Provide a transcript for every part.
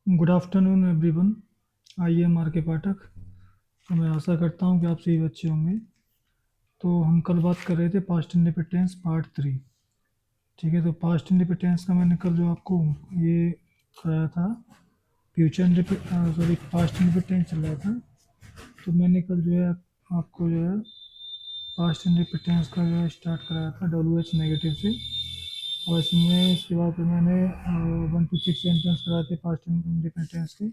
Good afternoon everyone. I am R K Pathak. तो मैं आशा करता हूँ कि आप सभी अच्छे होंगे। तो हम कल बात कर रहे थे पास्ट इंडिपेंडेंस पार्ट 3। ठीक है, तो पास्ट इंडिपेंडेंस का मैंने कल जो आपको ये कराया था, फ्यूचर सॉरी पास्ट इंडिपेंडेंस चल रहा था। तो मैंने कल जो है आपको जो है पास्ट इंडिपेंडेंस का जो है स्टार्ट कराया था डब्ल्यू एच नेगेटिव से। और इसमें इसके बाद फिर मैंने 1 to 6 सेंटेंस कराए थे पास्ट इंडिपेंडेंस के।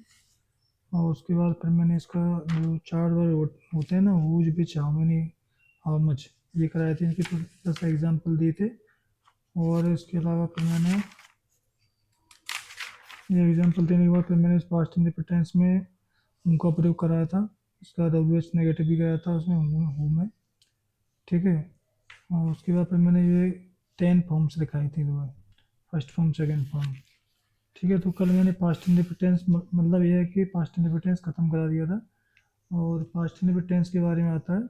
और उसके बाद फिर मैंने इसका जो 4 वर्ड होते हैं ना, whose which how many how much, ये कराए थे। इनके कुछ 10 एग्जाम्पल दिए थे। और इसके अलावा फिर मैंने ये एग्जाम्पल देने के बाद फिर मैंने इस पास्ट इंडिपेंडेंस में उनका प्रयोग कराया था। इसका डब्ल्यू एच नेगेटिव भी कराया था उसमें, हूँ में। ठीक है। और उसके बाद फिर मैंने ये 10 फॉर्म्स दिखाई थी तुम्हें, फर्स्ट फॉर्म सेकेंड फॉर्म। ठीक है, तो कल मैंने पास्ट इंडिपेंडेंस मतलब ये है कि पास्ट इंडिपेंडेंस ख़त्म करा दिया था। और पास्ट इंडिपेंडेंस के बारे में आता है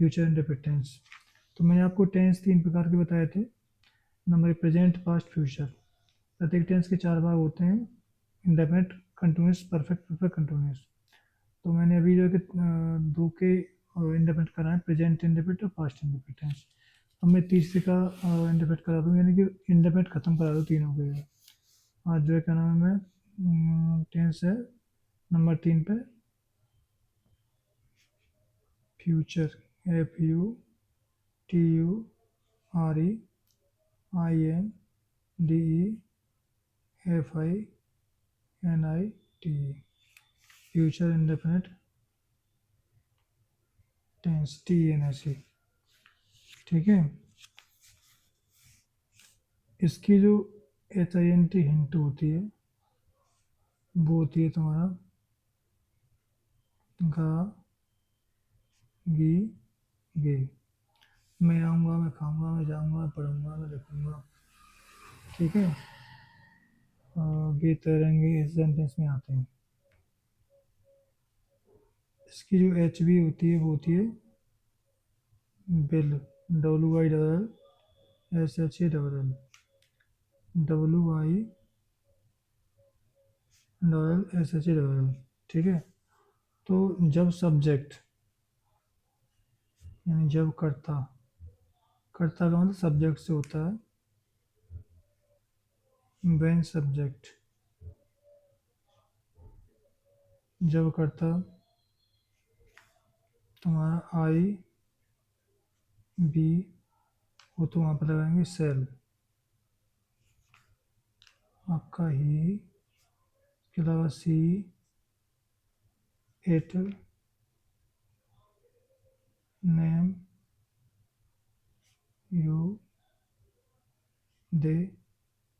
फ्यूचर इंडिपेंडेंस। तो मैंने आपको टेंस 3 प्रकार के बताए थे। नंबर एक, प्रेजेंट, पास्ट, फ्यूचर। प्रत्येक टेंस के 4 भाग होते हैं: indefinite, continuous, perfect, perfect continuous. तो मैंने अभी जो है कि दो के इंडेफिनिट कराए, प्रेजेंट इंडेफिनिट और पास्ट इंडिपेंडेंस। अब मैं तीसरे का इंडेफिनिट करा दूँ, यानी कि इंडेफिनिट खत्म करा दूँ तीनों के। आज जो है क्या नाम है, मैं टेंस है नंबर 3 पे, future. FUTUREINDEFINIT, future indefinite tense, TNSE। ठीक है। इसकी जो HINT हिंट होती है वो होती है तुम्हारा गा, गी, गे। मैं आऊँगा, मैं खाऊंगा, मैं जाऊँगा, मैं पढ़ूंगा, मैं लिखूंगा। ठीक है। गे तैरेंगे इस सेंटेंस में आते हैं। इसकी जो HB होती है वो होती है बिल, WILLSHALL, WILLSHALL। ठीक है। तो जब सब्जेक्ट, यानी जब कर्ता, कर्ता का मतलब सब्जेक्ट से होता है। व्हेन सब्जेक्ट, जब कर्ता तुम्हारा आई बी हो तो वहाँ पर लगाएंगे सेल, आपका ही। इसके अलावा सी, इट, नेम, यू, दे।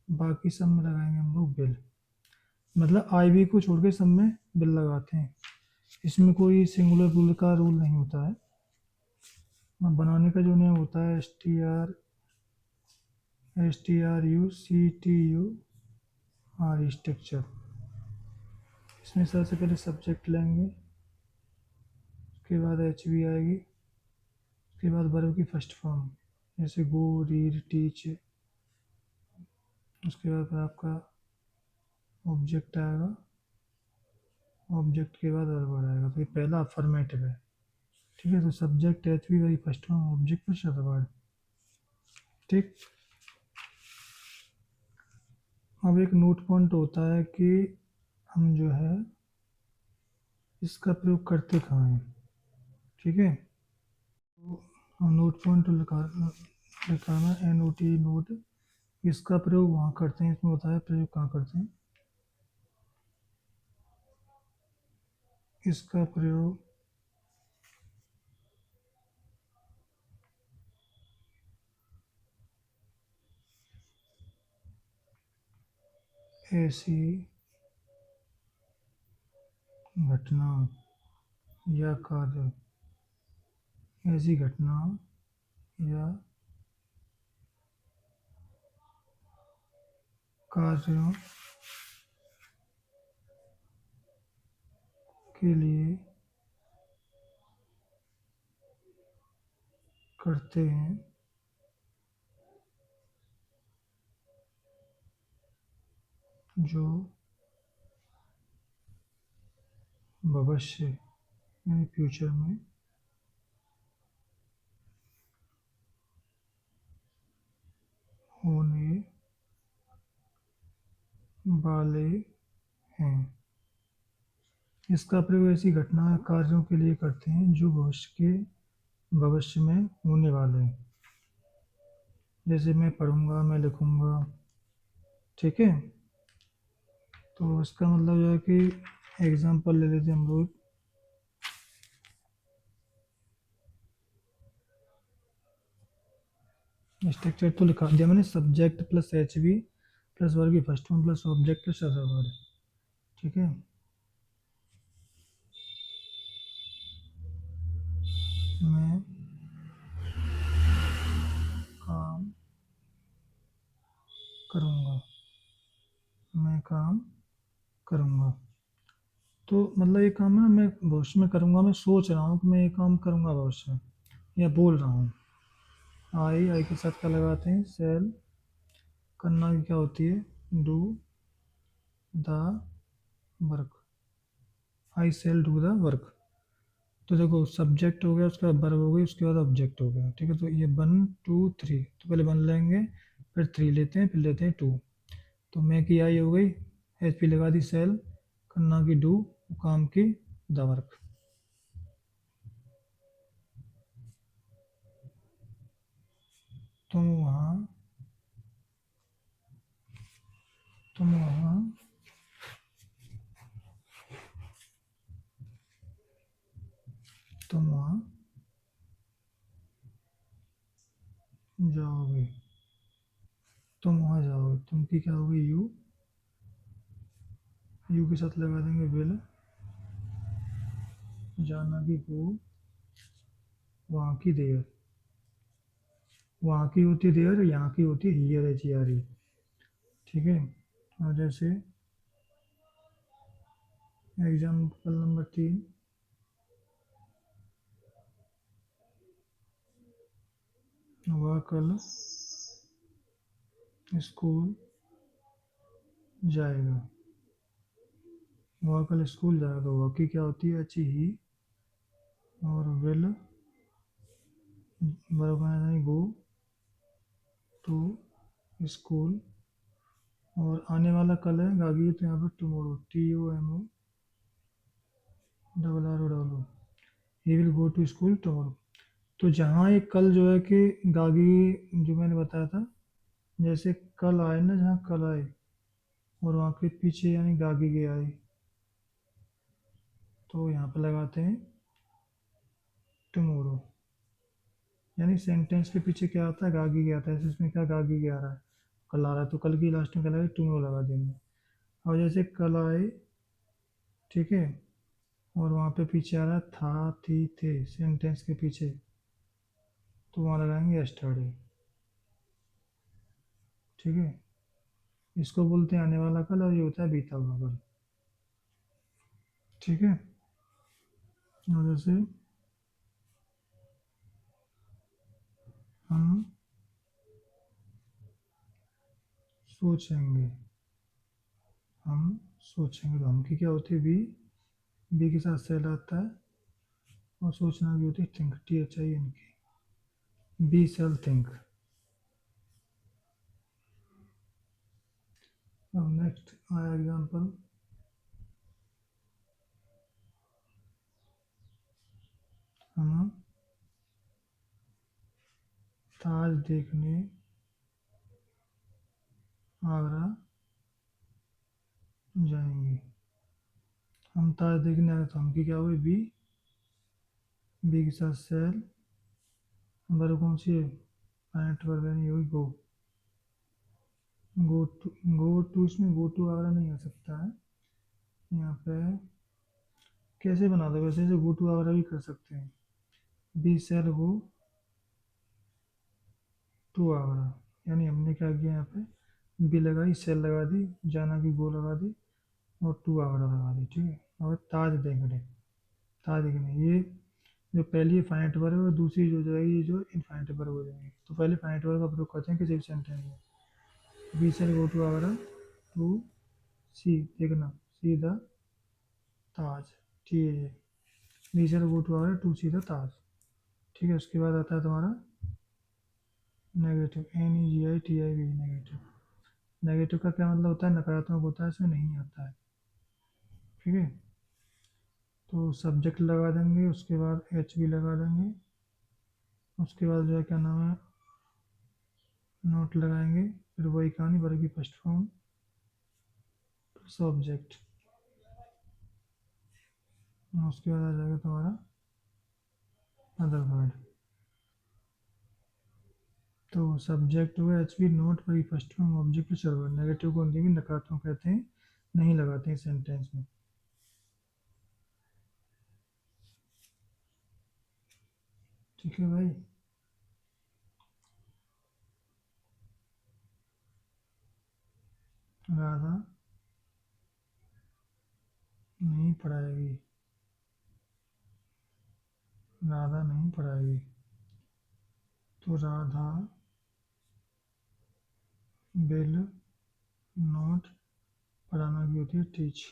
बाकी सब में लगाएंगे हम लोग बिल। मतलब आई बी को छोड़ के सब में बिल लगाते हैं। इसमें कोई सिंगुलर बुल का रूल नहीं होता है। बनाने का जो नियम होता है STRUCTUR, स्ट्रक्चर। इसमें सबसे पहले सब्जेक्ट लेंगे, उसके बाद HB आएगी, उसके बाद वर्ब की फर्स्ट फॉर्म, जैसे गो, रीड, टीच। उसके बाद फिर आपका ऑब्जेक्ट आएगा, ऑब्जेक्ट के बाद वर्ब आएगा। तो ये पहला अफर्मेटिव है। ठीक है, तो सब्जेक्ट HB वही फर्स्ट फॉर्म, ऑब्जेक्ट फिर वर्ड। ठीक। अब एक नोट पॉइंट होता है कि हम जो है इसका प्रयोग करते कहाँ हैं। ठीक है। तो हम नोट पॉइंट लिखाना, NOT, नोट। इसका प्रयोग वहाँ करते हैं, इसमें बताया प्रयोग कहाँ करते हैं। इसका प्रयोग ऐसी घटना या कार्य, ऐसी घटना या कार्यों के लिए करते हैं जो भविष्य यानी फ्यूचर में होने वाले हैं। इसका प्रयोग ऐसी घटना कार्यों के लिए करते हैं जो भविष्य में होने वाले हैं। जैसे मैं पढ़ूंगा, मैं लिखूंगा। ठीक है, तो इसका मतलब जो है कि एग्जाम्पल ले लेते हैं हम लोग। स्ट्रक्चर तो लिखा दिया मैंने, subject plus H V plus verb की first form plus object plus other word. ठीक है, मैं काम करूँगा, मैं काम करूँगा। तो मतलब ये काम है ना, मैं भविष्य में करूँगा, मैं सोच रहा हूँ कि मैं ये काम करूँगा भविष्य में, या बोल रहा हूँ। आई के साथ क्या लगाते हैं, सेल। करना की क्या होती है, do the work. I shall do the work. तो देखो सब्जेक्ट हो गया, उसके बाद वर्ब हो गई, उसके बाद ऑब्जेक्ट हो गया। ठीक है, तो ये 1 2 3, तो पहले 1 लेंगे, फिर 3 लेते हैं, फिर लेते हैं 2। तो मैं की आई हो गई, एच पी लगा दी सेल, करना की डू, काम की द वर्क। तुम वहाँ तुम वहाँ तुम वहाँ जाओगे, तुम वहाँ जाओगे। तुम की क्या होगी, यू के साथ लगा देंगे विल। जाना की गो, वहाँ की देयर। वहाँ की होती है देयर, यहाँ की होती है here, H E R E. ठीक है, और जैसे एग्जाम्पल नंबर 3, वह कल स्कूल जाएगा। वह कल स्कूल जाएगा, वह की क्या होती है, अच्छी ही। और विल वर्ब बनाना गो टू स्कूल। और आने वाला कल है गागी, तो यहाँ पर tomorrow, T O M O double R O double O. He will go to school tomorrow. तो जहाँ ये कल जो है कि गागी जो मैंने बताया था, जैसे कल आए ना, जहाँ कल आए और वहाँ के पीछे यानी गागी के आए, तो यहाँ पे लगाते हैं टुमारो। यानी सेंटेंस के पीछे क्या आता है, गागी के आता है। ऐसे इसमें क्या गागी के आ रहा है, कल आ रहा है, तो कल की लास्ट में क्या लगा, टुमारो लगा देंगे। और जैसे कल आए, ठीक है, और वहाँ पे पीछे आ रहा है था, थी, थे, सेंटेंस के पीछे, तो वहाँ लगाएंगे यस्टरडे। ठीक है, इसको बोलते हैं आने वाला कल, और ये होता है बीता हुआ कल। ठीक है, और जैसे हम सोचेंगे, हम सोचेंगे, तो हम की क्या होती है, बी के साथ सेल आता है, और सोचना भी होती है think, T H I N K. We shall think. अब नेक्स्ट आया एग्जाम्पल, हम ताज देखने आगरा जाएंगे। हम ताज देखने आ रहे, तो हम की क्या हुई, बी के साथ सेल, वर्ब कौन सी है, पैंट वर्ब यानी हुई गो। गो टू, गो टू, इसमें गो टू आगरा नहीं आ सकता है यहाँ पे। कैसे बना दो, वैसे जो गो टू आगरा भी कर सकते हैं। We shall go to Agra, यानी हमने क्या किया यहाँ पे, बी लगाई, सेल लगा दी, जाना की गो लगा दी, और टू आगरा लगा दी। ठीक है, और ताज देखने, ताज देखने, ये जो पहली फाइनेट वर्ब है और दूसरी जो जाएगी, ये जो इनफाइनेट वर्ब हो जाएगी। तो पहले फाइनेट वर्ब का प्रयोग करते हैं किसी भी सेंटेंस में। We shall go to Agra to see देखना, see the Taj. T A, दी से गो टू आ रहा है, टू सी द ताज। ठीक है, उसके बाद आता है तुम्हारा negative, N E G I T I V, negative. Negative का क्या मतलब होता है? नकारात्मक होता है, इसमें नहीं आता है। ठीक है, तो सब्जेक्ट लगा देंगे, उसके बाद एच भी लगा देंगे, उसके बाद जो है क्या नाम है, नोट लगाएंगे, फिर वही कहानी वर्ग की फर्स्ट फॉर्म प्लस ऑब्जेक्ट, उसके बाद आ जाएगा तुम्हारा अदर वर्ड। तो सब्जेक्ट हुआ एच बी, नोट वर्ग की first form, object plus other word. Negative को हिंदी में नकारात्मक कहते हैं, नहीं लगाते हैं सेंटेंस में। ठीक है भाई। राधा नहीं पढ़ाएगी, राधा नहीं पढ़ाएगी, तो राधा विल नॉट, पढ़ाना की होती है टीच।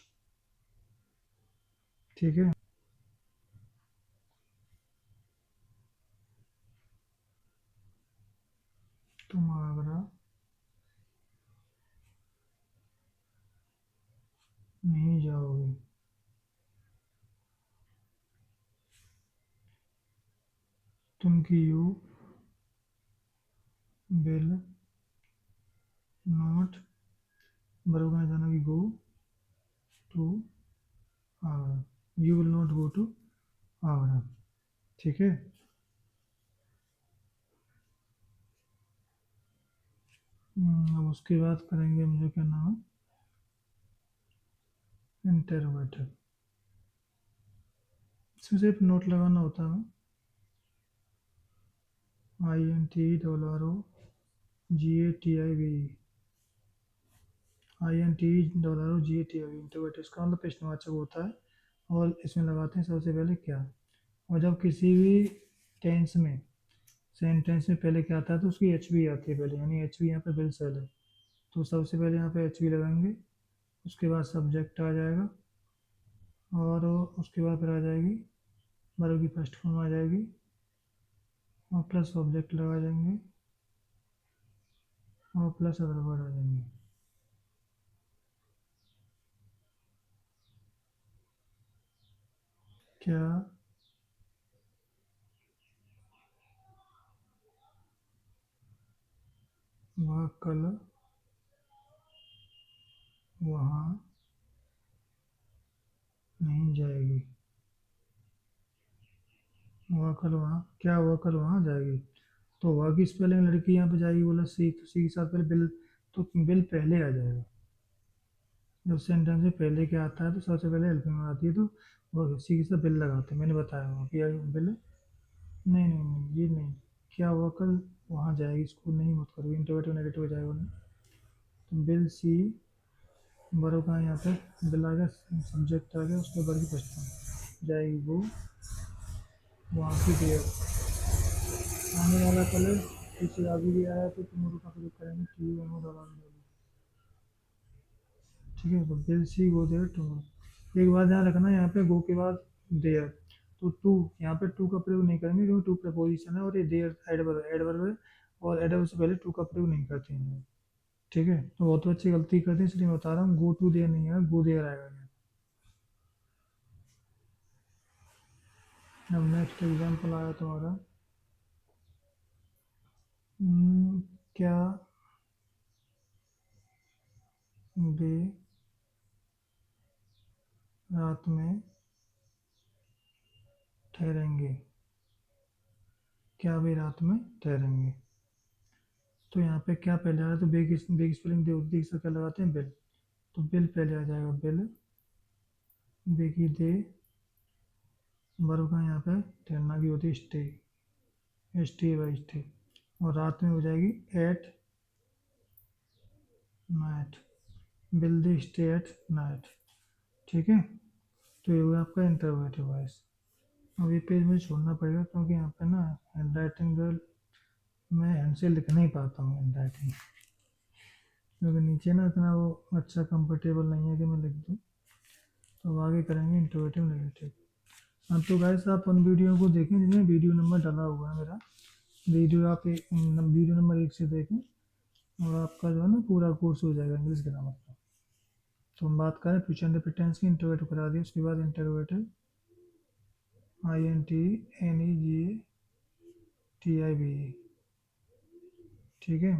ठीक है, तुम आगरा नहीं जाओगे, तुम की यू विल नॉट, बरोबर में जाना कि go to Agra, you will not go to Agra. ठीक है, अब उसके बाद करेंगे हम जो क्या नाम है, इंटरोगेटिव। इसमें सिर्फ नोट लगाना होता है, I N T dollar O G A T I V, I N T dollar O G A T I V, interrogative. इसका मतलब प्रश्नवाचक होता है, और इसमें लगाते हैं सबसे पहले क्या। और जब किसी भी टेंस में, सेंटेंस में पहले क्या आता है, तो उसकी एच बी आती है पहले, यानी एच बी यहाँ पे बिल सेल है, तो सबसे पहले यहाँ पे एच बी लगाएंगे, उसके बाद सब्जेक्ट आ जाएगा, और उसके बाद फिर आ जाएगी वर्ब की फर्स्ट फॉर्म आ जाएगी, और प्लस ऑब्जेक्ट लगा देंगे, और प्लस अदर वर्ड आ जाएंगे। क्या वह कल वहाँ नहीं जाएगी, वह कल वहाँ, क्या वह कल वहाँ जाएगी, तो वह की स्पेलिंग लड़की यहाँ पे जाएगी, बोला सी, तो सी के साथ पहले बिल, तो बिल पहले आ जाएगा। जब सेंटेंस में पहले क्या आता है, तो सबसे पहले हेल्पिंग में आती है, तो वो सी के साथ बिल लगाते हैं, मैंने बताया वहाँ कि बिल। नहीं नहीं नहीं, ये नहीं। क्या वह कल वहाँ जाएगी, स्कूल नहीं मत करो, इंटरोगेटिव नेगेटिव हो जाएगा ना। तो बिल सी, बड़ों का यहाँ पे बिल आ गया, सब्जेक्ट आ गया, उसके बाद की फर्स्ट जाएगी वो वहाँ की देर, आने वाला कल पीछे आगे भी आया, तो तुम लोग का प्रयोग करेंगे T U M O dollar. ठीक है, तो will she go there tomorrow. एक बात ध्यान रखना, यहाँ पे गो के बाद देयर, तो टू, यहाँ पे टू का प्रयोग नहीं करेंगे, क्योंकि टू प्रपोजिशन है, और ये देयर एडवर्ब, एडवर्ब है, और एडवर्ब से पहले टू का प्रयोग नहीं करते हैं। ठीक है, तो बहुत अच्छी गलती करते हैं, इसलिए मैं बता रहा हूँ, गो टू देयर नहीं है, गो देयर आएगा। अब नेक्स्ट एग्जाम्पल आया तुम्हारा, क्या वे रात में ठहरेंगे, क्या वे रात में ठहरेंगे। तो यहाँ पे क्या पहले आ रहा है, तो बेग स्पेलिंग देख सकते लगाते हैं बिल, तो बिल पहले आ जाएगा, बिल बेगी दे, वर्ब का यहाँ पे ठहरना की होती है stay, S T Y stay, और रात में हो जाएगी at night, will they stay at night. ठीक है, तो ये हुआ आपका इंटरोगेटिव वॉइस। अब ये पेज मुझे छोड़ना पड़ेगा, क्योंकि यहाँ पे ना हैंड राइटिंग जो मैं हैंड से लिख नहीं पाता हूँ हैंड राइटिंग, क्योंकि नीचे ना इतना वो अच्छा कंफर्टेबल नहीं है कि मैं लिख दूँ, तो अब आगे करेंगे इंट्रोगेटिव नेगेटिव। हाँ तो गाइस आप उन वीडियो को देखें जिसमें वीडियो नंबर डाला हुआ है मेरा, वीडियो आप वीडियो नंबर 1 से देखें और आपका जो है ना पूरा कोर्स हो जाएगा इंग्लिश ग्रामर का। तो हम बात करें फ्यूचर इंडेफिनिट टेंस की, इंट्रोगेटिव करा दिया, उसके बाद इंटरोगेटिव INTNEGATIVE, ठीक है।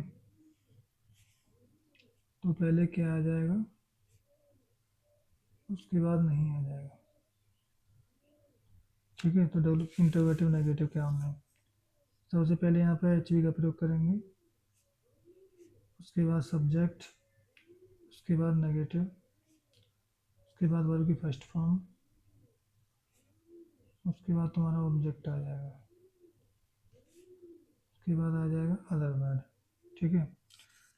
तो पहले क्या आ जाएगा, उसके बाद नहीं आ जाएगा, ठीक है। तो इंटरोगेटिव नेगेटिव क्या होना है, सबसे पहले यहाँ पर एच का प्रयोग करेंगे, उसके बाद सब्जेक्ट, उसके बाद नेगेटिव, उसके बाद वर्ब की फर्स्ट फॉर्म, उसके बाद तुम्हारा ऑब्जेक्ट आ जाएगा, उसके बाद आ जाएगा अदर वर्ड, ठीक है।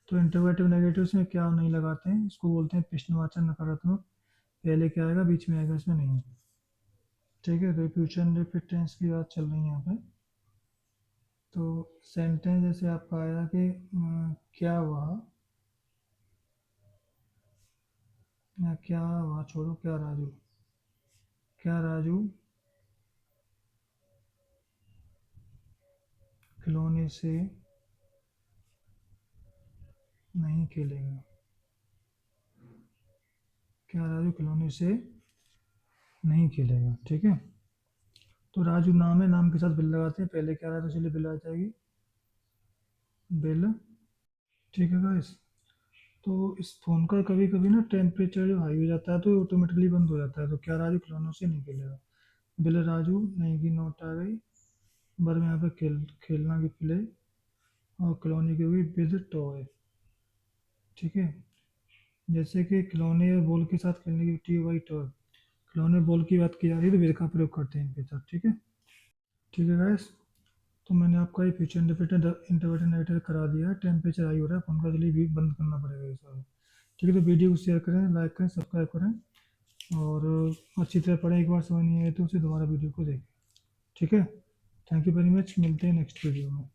तो इंटरोगेटिव नेगेटिव में क्या नहीं लगाते हैं, इसको बोलते हैं प्रश्नवाचक नकारात्मक, पहले क्या आएगा बीच में आएगा, इसमें नहीं, ठीक है। तो फ्यूचर इंडेफिनिट टेंस की बात चल रही है यहाँ पे। तो सेंटेंस जैसे आपका आया कि क्या हुआ, या क्या हुआ छोड़ो, क्या राजू, क्या राजू खिलौने से नहीं खेलेगा, क्या राजू खिलौने से नहीं खेलेगा, ठीक है। तो राजू नाम है, नाम के साथ बिल लगाते हैं, पहले क्या रहा था इसलिए बिल आ जाएगी, बिल, ठीक है गाइस। तो इस फ़ोन का कभी कभी ना टेम्परेचर जो हाई हो जाता है तो ऑटोमेटिकली बंद हो जाता है, तो क्या राजू खिलौनों से नहीं खेलेगा, बिल राजू नहीं की नोट आ गई, बर में यहाँ पे खेलना की प्ले, और खिलौने की हुई विद टॉय, ठीक है। जैसे कि खिलौने और बॉल के साथ खेलने की TOY टॉय, खिलौने बॉल की बात की जा रही है तो विद का प्रयोग करते हैं इनके साथ, ठीक है। ठीक है गाइस, तो मैंने आपका ये फ्यूचर इंटरप्रेटर नेगेटिव करा दिया है, टेम्परेचर हाई हो रहा है फ़ोन का, चलिए भी बंद करना पड़ेगा ये सारा, ठीक है। तो वीडियो को शेयर करें, लाइक करें, सब्सक्राइब करें, और अच्छी तरह पढ़ें, एक बार समझ नहीं आए तो उसे दोबारा वीडियो को देखें, ठीक है। थैंक यू वेरी मच, मिलते हैं नेक्स्ट वीडियो में।